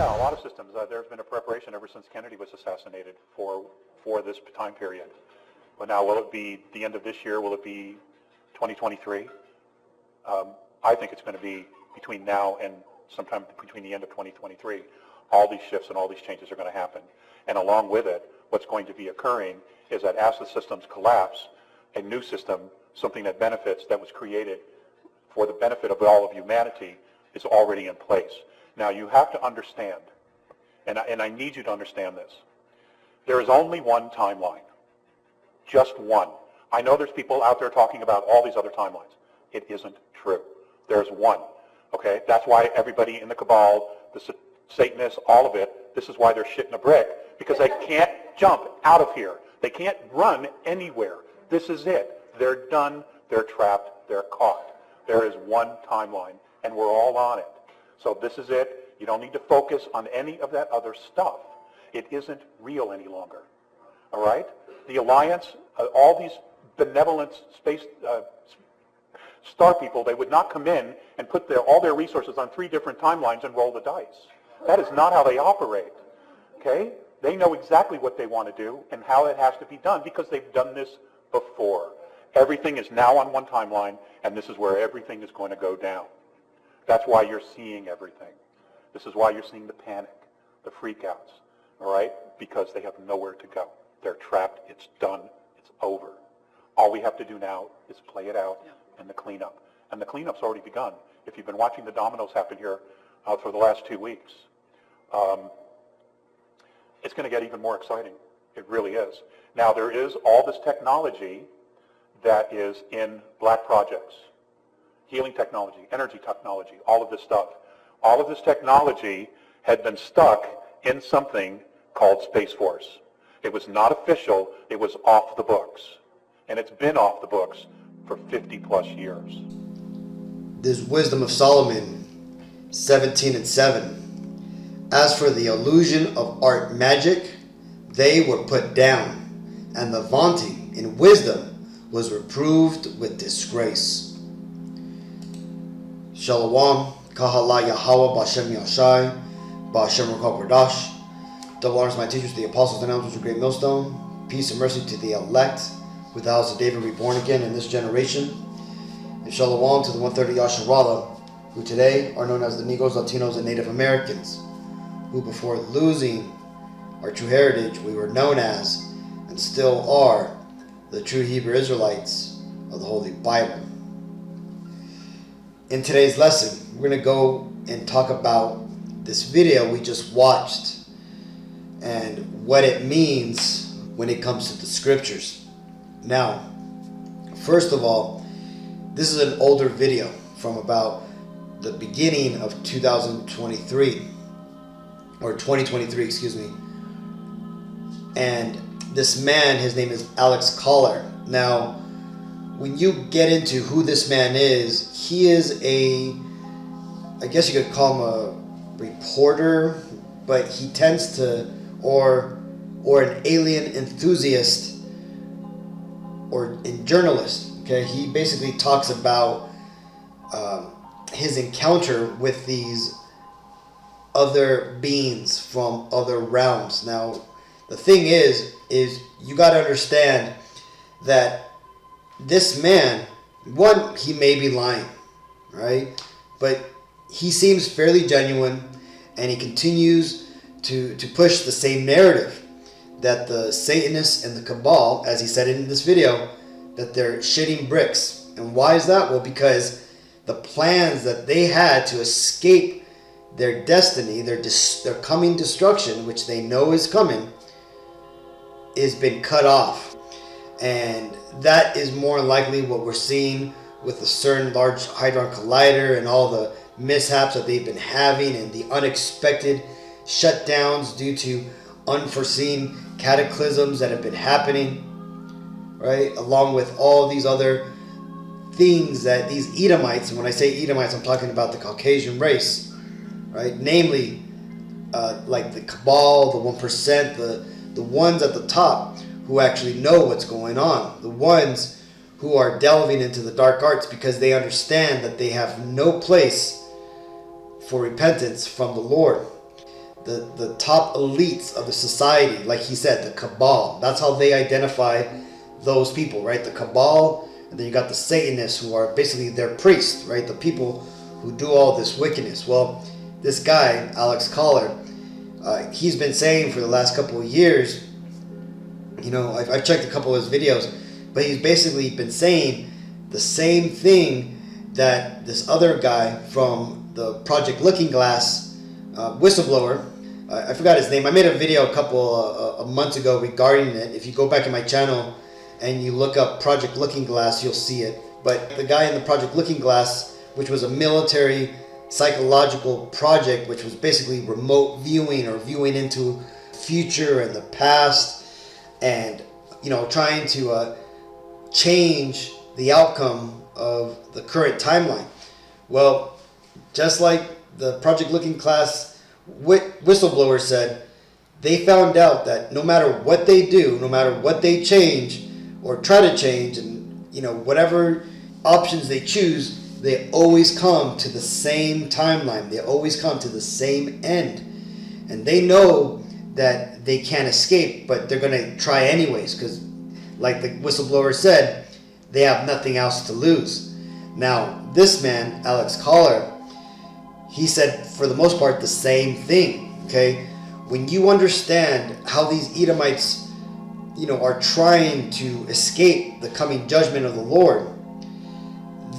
Yeah, a lot of systems. There's been a preparation ever since Kennedy was assassinated for this time period. But now, will it be the end of this year? Will it be 2023? I think it's going to be between now and sometime between the end of 2023. All these shifts and all these changes are going to happen. And along with it, what's going to be occurring is that as the systems collapse, a new system, something that benefits, that was created for the benefit of all of humanity, is already in place. Now, you have to understand, and I need you to understand this, there is only one timeline, just one. I know there's people out there talking about all these other timelines. It isn't true. There's one, okay? That's why everybody in the Cabal, the Satanists, all of it, this is why they're shitting a brick, because they can't jump out of here. They can't run anywhere. This is it. They're done, they're trapped, they're caught. There is one timeline, and we're all on it. So this is it. You don't need to focus on any of that other stuff. It isn't real any longer. All right? The Alliance, all these benevolent space star people, they would not come in and put all their resources on 3 different timelines and roll the dice. That is not how they operate. Okay? They know exactly what they want to do and how it has to be done because they've done this before. Everything is now on one timeline, and this is where everything is going to go down. That's why you're seeing everything. This is why you're seeing the panic, the freakouts, all right? Because they have nowhere to go. They're trapped. It's done. It's over. All we have to do now is play it out and the cleanup. And the cleanup's already begun. If you've been watching the dominoes happen here for the last 2 weeks, it's going to get even more exciting. It really is. Now, there is all this technology that is in black projects. Healing technology, energy technology, all of this stuff. All of this technology had been stuck in something called Space Force. It was not official, it was off the books. And it's been off the books for 50 plus years. This Wisdom of Solomon 17:7. As for the illusion of art magic, they were put down, and the vaunting in wisdom was reproved with disgrace. Shalom, Kahala Yahweh, Bashem Yashai, Bashem Rakal Pardash. Double honors to my teachers, the apostles and elders of Great Millstone. Peace and mercy to the elect, with the house of David reborn again in this generation. And shalom to the 130 Yasharala, who today are known as the Negros, Latinos, and Native Americans, who before losing our true heritage, we were known as, and still are, the true Hebrew Israelites of the Holy Bible. In today's lesson, we're going to go and talk about this video we just watched and what it means when it comes to the scriptures. Now, first of all, this is an older video from about the beginning of 2023, or 2023, excuse me. And this man, his name is Alex Collar. Now, when you get into who this man is, he is I guess you could call him a reporter, but he tends to, or an alien enthusiast, or a journalist. Okay, he basically talks about his encounter with these other beings from other realms. Now, the thing is you got to understand that this man, one, he may be lying, right? But he seems fairly genuine, and he continues to push the same narrative that the Satanists and the Cabal, as he said in this video, that they're shitting bricks. And why is that? Well, because the plans that they had to escape their destiny, their coming destruction, which they know is coming, is been cut off. And that is more likely what we're seeing with the certain large hadron collider and all the mishaps that they've been having and the unexpected shutdowns due to unforeseen cataclysms that have been happening, right? Along with all these other things that these Edomites, and when I say Edomites, I'm talking about the Caucasian race, right? Namely, like the Cabal, the 1%, the ones at the top who actually know what's going on, the ones who are delving into the dark arts because they understand that they have no place for repentance from the Lord. the top elites of the society, like he said, the Cabal. That's how they identify those people, right? The Cabal, and then you got the Satanists, who are basically their priests, right? The people who do all this wickedness. Well, this guy, Alex Collar, he's been saying for the last couple of years, I've checked a couple of his videos, but he's basically been saying the same thing that this other guy from the Project Looking Glass whistleblower, I forgot his name. I made a video a couple of months ago regarding it. If you go back in my channel and you look up Project Looking Glass, you'll see it. But the guy in the Project Looking Glass, which was a military psychological project, which was basically remote viewing or viewing into future and the past, and trying to change the outcome of the current timeline. Well, just like the Project Looking Glass whistleblower said, they found out that no matter what they do, no matter what they change or try to change, and whatever options they choose, they always come to the same timeline. They always come to the same end. And they know that they can't escape, but they're going to try anyways, because like the whistleblower said, they have nothing else to lose. Now, this man, Alex Collar, he said for the most part the same thing, okay? When you understand how these Edomites, are trying to escape the coming judgment of the Lord,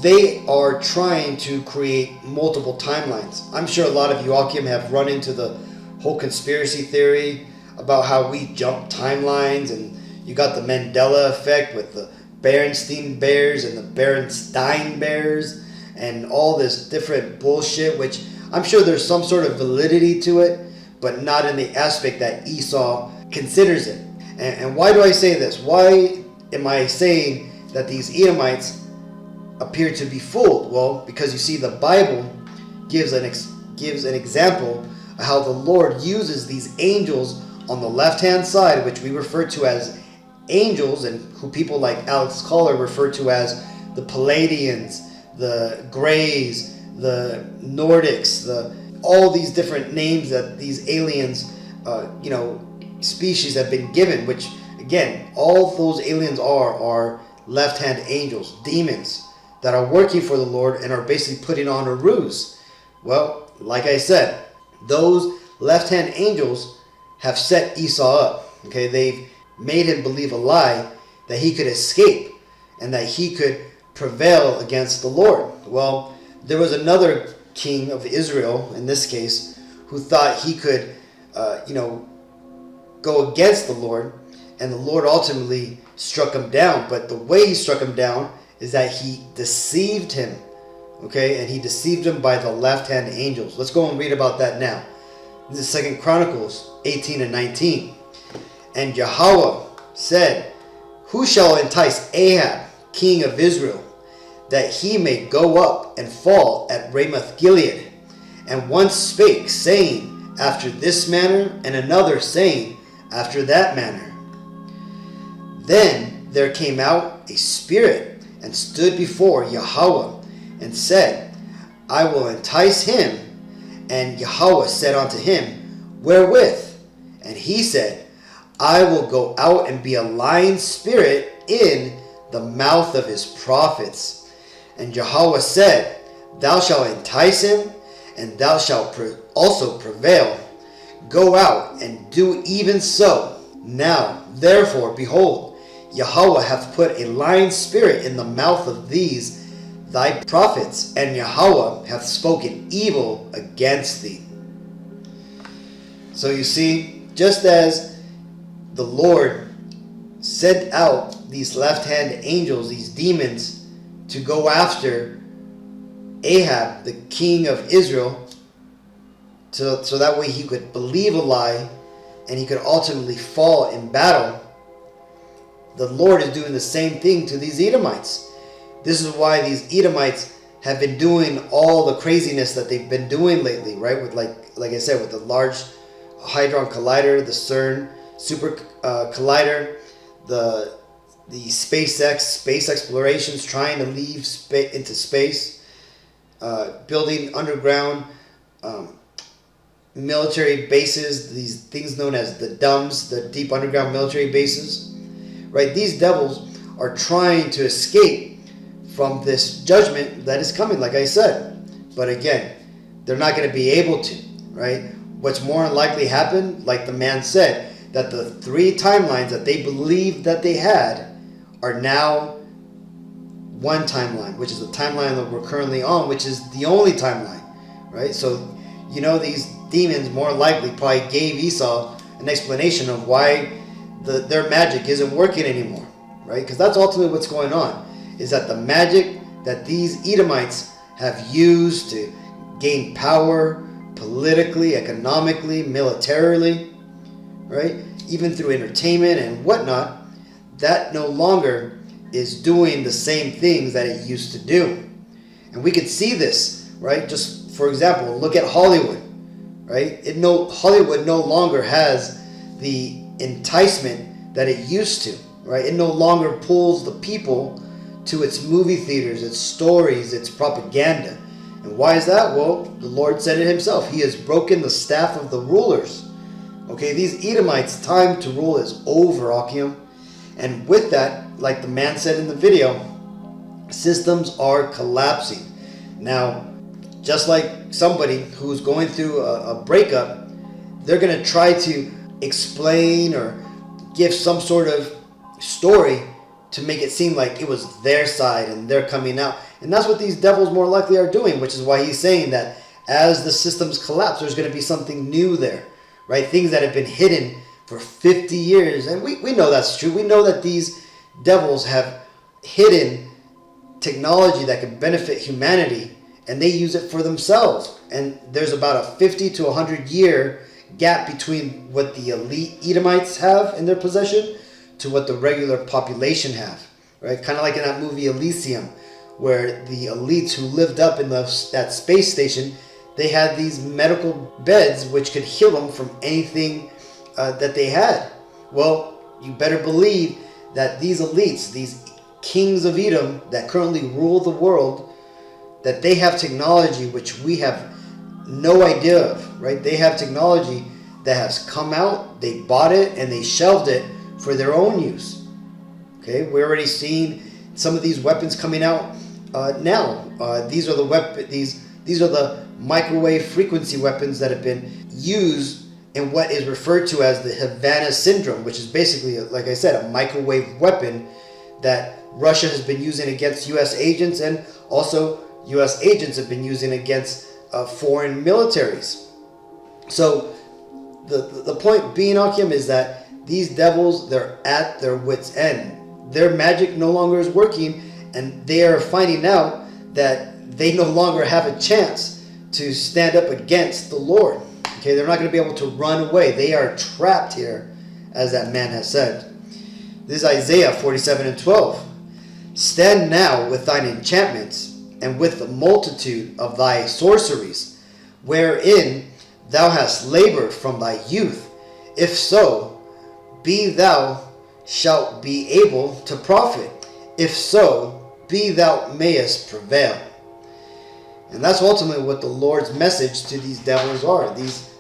they are trying to create multiple timelines. I'm sure a lot of you, Akim, have run into the whole conspiracy theory about how we jump timelines, and you got the Mandela effect with the Berenstein Bears and the Berenstein Bears and all this different bullshit, which I'm sure there's some sort of validity to it, but not in the aspect that Esau considers it. And why do I say this? Why am I saying that these Edomites appear to be fooled? Well, because you see, the Bible gives an example of how the Lord uses these angels on the left-hand side, which we refer to as angels, and who people like Alex Collar refer to as the Palladians, the Greys, the Nordics, all these different names that these aliens, species have been given, which again, all those aliens are left-hand angels, demons that are working for the Lord and are basically putting on a ruse. Well, like I said, those left-hand angels have set Esau up. Okay, they've made him believe a lie that he could escape and that he could prevail against the Lord. Well, there was another king of Israel, in this case, who thought he could, go against the Lord, and the Lord ultimately struck him down. But the way he struck him down is that he deceived him, okay? And he deceived him by the left-hand angels. Let's go and read about that now. This is 2 Chronicles 18 and 19. And Yahweh said, "Who shall entice Ahab, king of Israel, that he may go up and fall at Ramoth Gilead? And one spake, saying, after this manner, and another saying, after that manner. Then there came out a spirit, and stood before Yahweh, and said, I will entice him. And Yahweh said unto him, Wherewith? And he said, I will go out and be a lying spirit in the mouth of his prophets. And Yahweh said, Thou shalt entice him, and thou shalt also prevail. Go out and do even so. Now, therefore, behold, Yahweh hath put a lying spirit in the mouth of these thy prophets, and Yahweh hath spoken evil against thee." So you see, just as the Lord sent out these left-hand angels, these demons, to go after Ahab, the king of Israel, so that way he could believe a lie and he could ultimately fall in battle, the Lord is doing the same thing to these Edomites. This is why these Edomites have been doing all the craziness that they've been doing lately, right? With like I said, with the Large Hadron Collider, the CERN Super Collider, the SpaceX space explorations, trying to leave into space, building underground military bases, these things known as the DUMBs, the deep underground military bases, right? These devils are trying to escape from this judgment that is coming, like I said. But again, they're not going to be able to, right? What's more than likely happen, like the man said, that the 3 timelines that they believed that they had are now one timeline, which is the timeline that we're currently on, which is the only timeline, right? So, these demons more likely probably gave Esau an explanation of why their magic isn't working anymore, right? Because that's ultimately what's going on, is that the magic that these Edomites have used to gain power politically, economically, militarily, right? Even through entertainment and whatnot, that no longer is doing the same things that it used to do. And we could see this, right? Just for example, look at Hollywood, right? Hollywood no longer has the enticement that it used to, right? It no longer pulls the people to its movie theaters, its stories, its propaganda. And why is that? Well, the Lord said it himself. He has broken the staff of the rulers. Okay, these Edomites' time to rule is over, Akim. And with that, like the man said in the video, systems are collapsing. Now, just like somebody who's going through a breakup, they're going to try to explain or give some sort of story to make it seem like it was their side and they're coming out. And that's what these devils more likely are doing, which is why he's saying that as the systems collapse, there's going to be something new there, right? Things that have been hidden for 50 years. And we know that's true. We know that these devils have hidden technology that could benefit humanity, and they use it for themselves. And there's about a 50 to 100 year gap between what the elite Edomites have in their possession to what the regular population have, right? Kind of like in that movie Elysium, where the elites who lived up in that space station, they had these medical beds which could heal them from anything that they had. Well, you better believe that these elites, these kings of Edom that currently rule the world, that they have technology which we have no idea of, right? They have technology that has come out, they bought it, and they shelved it for their own use. Okay, we're already seeing some of these weapons coming out now. These are the microwave frequency weapons that have been used in what is referred to as the Havana Syndrome, which is basically, like I said, a microwave weapon that Russia has been using against U.S. agents, and also U.S. agents have been using against foreign militaries. So the point being, Akim, is that these devils, they're at their wits' end. Their magic no longer is working, and they are finding out that they no longer have a chance to stand up against the Lord. Okay, they're not going to be able to run away. They are trapped here, as that man has said. This is Isaiah 47:12. Stand now with thine enchantments, and with the multitude of thy sorceries, wherein thou hast labored from thy youth. If so, be thou shalt be able to profit. If so, be thou mayest prevail. And that's ultimately what the Lord's message to these devils are. These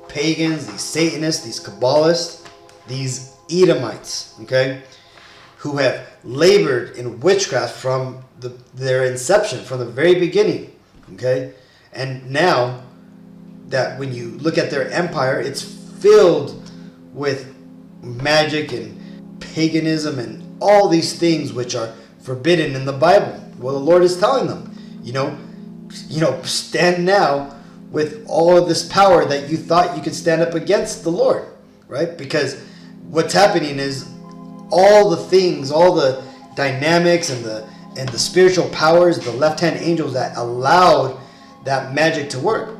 pagans, these Satanists, these Kabbalists, these Edomites, okay, who have labored in witchcraft from their inception, from the very beginning, okay? And now that when you look at their empire, it's filled with magic and paganism and all these things which are forbidden in the Bible. Well, the Lord is telling them, stand now with all of this power that you thought you could stand up against the Lord, right? Because what's happening is all the things, all the dynamics and the spiritual powers, the left-hand angels that allowed that magic to work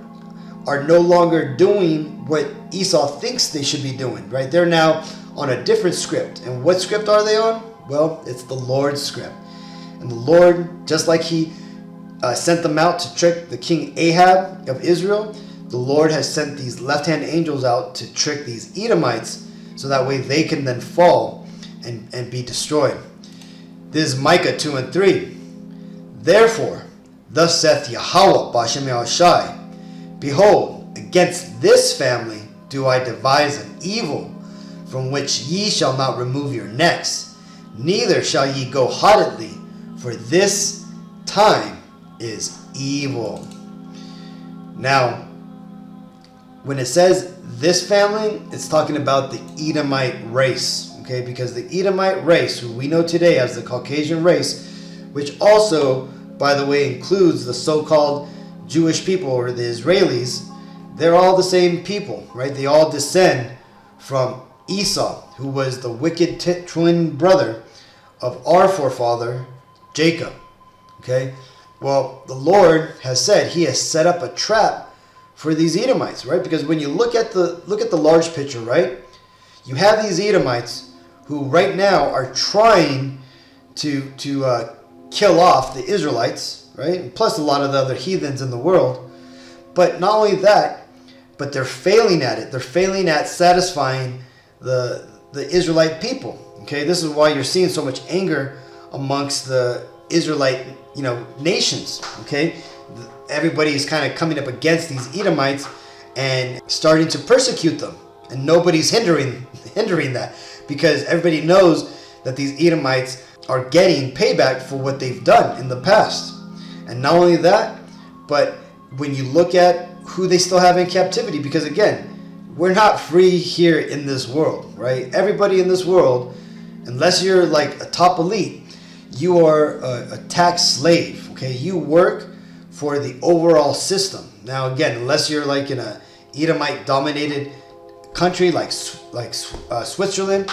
are no longer doing what Esau thinks they should be doing, right? They're now on a different script. And what script are they on? Well, it's the Lord's script. And the Lord, just like he sent them out to trick the king Ahab of Israel, the Lord has sent these left-hand angels out to trick these Edomites so that way they can then fall and be destroyed. This is Micah 2:3. Therefore, thus saith Yahweh Ba'Shem Yahushai, behold, against this family do I devise an evil, from which ye shall not remove your necks, neither shall ye go haughtily, for this time is evil. Now, when it says this family, it's talking about the Edomite race, okay? Because the Edomite race, who we know today as the Caucasian race, which also, by the way, includes the so-called Jewish people or the Israelis, they're all the same people, right? They all descend from Esau, who was the wicked twin brother of our forefather Jacob. Okay, well, the Lord has said He has set up a trap for these Edomites, right? Because when you look at the large picture, right, you have these Edomites who right now are trying to kill off the Israelites, right? And plus a lot of the other heathens in the world. But not only that, but they're failing at it. They're failing at satisfying the Israelite people. Okay, this is why you're seeing so much anger amongst the Israelite, nations. Okay, everybody is kind of coming up against these Edomites and starting to persecute them, and nobody's hindering that, because everybody knows that these Edomites are getting payback for what they've done in the past. And not only that, but when you look at who they still have in captivity, because again, we're not free here in this world, right? Everybody in this world, unless you're like a top elite, you are a tax slave, okay? You work for the overall system. Now again, unless you're like in a Edomite dominated country like Switzerland,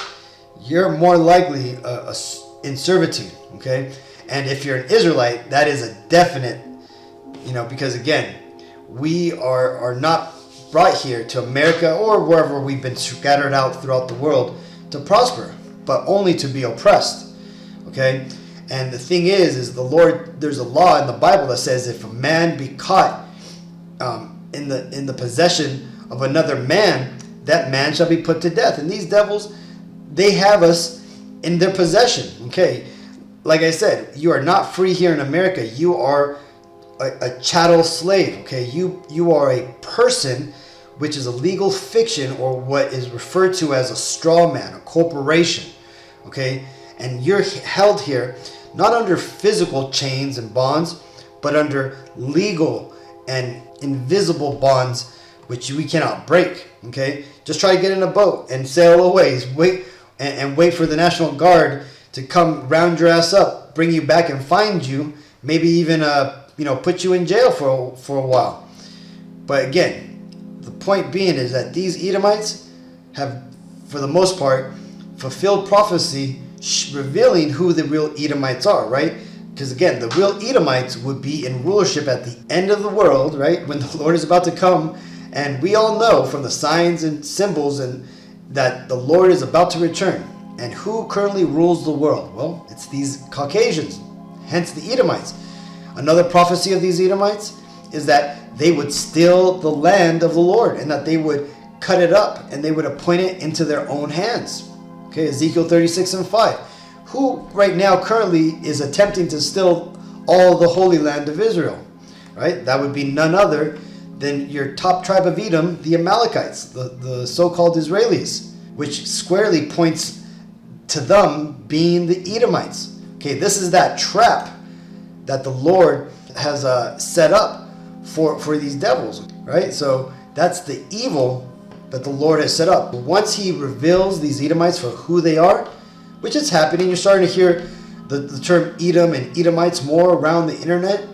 you're more likely in servitude, okay? And if you're an Israelite, that is a definite, because again, we are not brought here to America or wherever we've been scattered out throughout the world to prosper, but only to be oppressed, okay? And the thing is the Lord, there's a law in the Bible that says if a man be caught in the possession of another man, that man shall be put to death. And these devils, they have us in their possession, okay? Like I said, you are not free here in America. You are a chattel slave, okay? You are a person, which is a legal fiction, or what is referred to as a straw man, a corporation, okay? And you're held here not under physical chains and bonds, but under legal and invisible bonds, which we cannot break, okay? Just try to get in a boat and sail away. Wait for the National Guard to come round your ass up, bring you back and find you, maybe even put you in jail for a while. But again, the point being is that these Edomites have, for the most part, fulfilled prophecy revealing who the real Edomites are, right? Because again, the real Edomites would be in rulership at the end of the world, right? When the Lord is about to come. And we all know from the signs and symbols and that the Lord is about to return. And who currently rules the world? Well, it's these Caucasians, hence the Edomites. Another prophecy of these Edomites is that they would steal the land of the Lord, and that they would cut it up and they would appoint it into their own hands. Okay, Ezekiel 36:5. Who right now currently is attempting to steal all the Holy Land of Israel? Right? That would be none other than your top tribe of Edom, the Amalekites, the so-called Israelis, which squarely points to them being the Edomites. Okay, this is that trap that the Lord has set up for these devils, right? So that's the evil that the Lord has set up. Once He reveals these Edomites for who they are, which is happening, you're starting to hear the term Edom and Edomites more around the internet.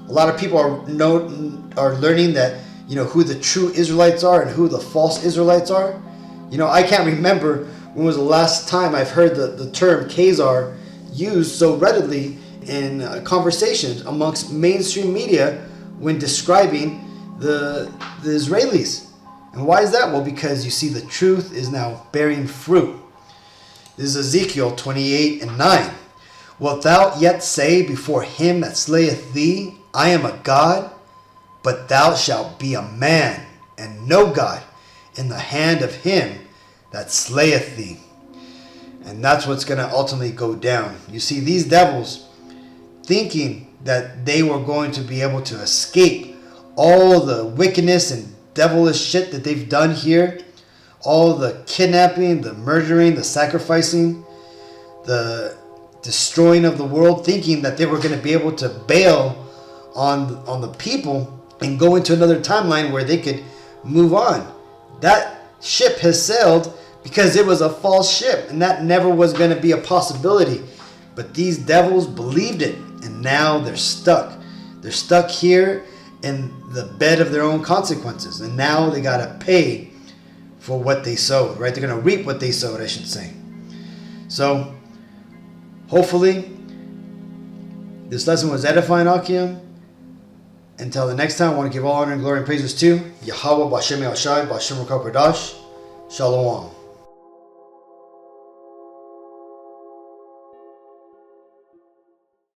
A lot of people are learning that, who the true Israelites are and who the false Israelites are. I can't remember when was the last time I've heard the term Khazar used so readily in conversations amongst mainstream media when describing the Israelis. And why is that? Well, because you see, the truth is now bearing fruit. This is Ezekiel 28:9. Wilt thou yet say before him that slayeth thee, I am a God? But thou shalt be a man, and no God, in the hand of him that slayeth thee. And that's what's going to ultimately go down. You see, these devils, thinking that they were going to be able to escape all the wickedness and devilish shit that they've done here, all the kidnapping, the murdering, the sacrificing, the destroying of the world, thinking that they were going to be able to bail on the people and go into another timeline where they could move on. That ship has sailed because it was a false ship, and that never was going to be a possibility. But these devils believed it, and now they're stuck. They're stuck here in the bed of their own consequences, and now they got to pay for what they sowed, right? They're going to reap what they sowed, I should say. So, hopefully, this lesson was edifying, Akim. Until the next time, I want to give all honor and glory and praises to Yahweh B'Shem Yahshai B'Shem Rukah Kodash. Shalom.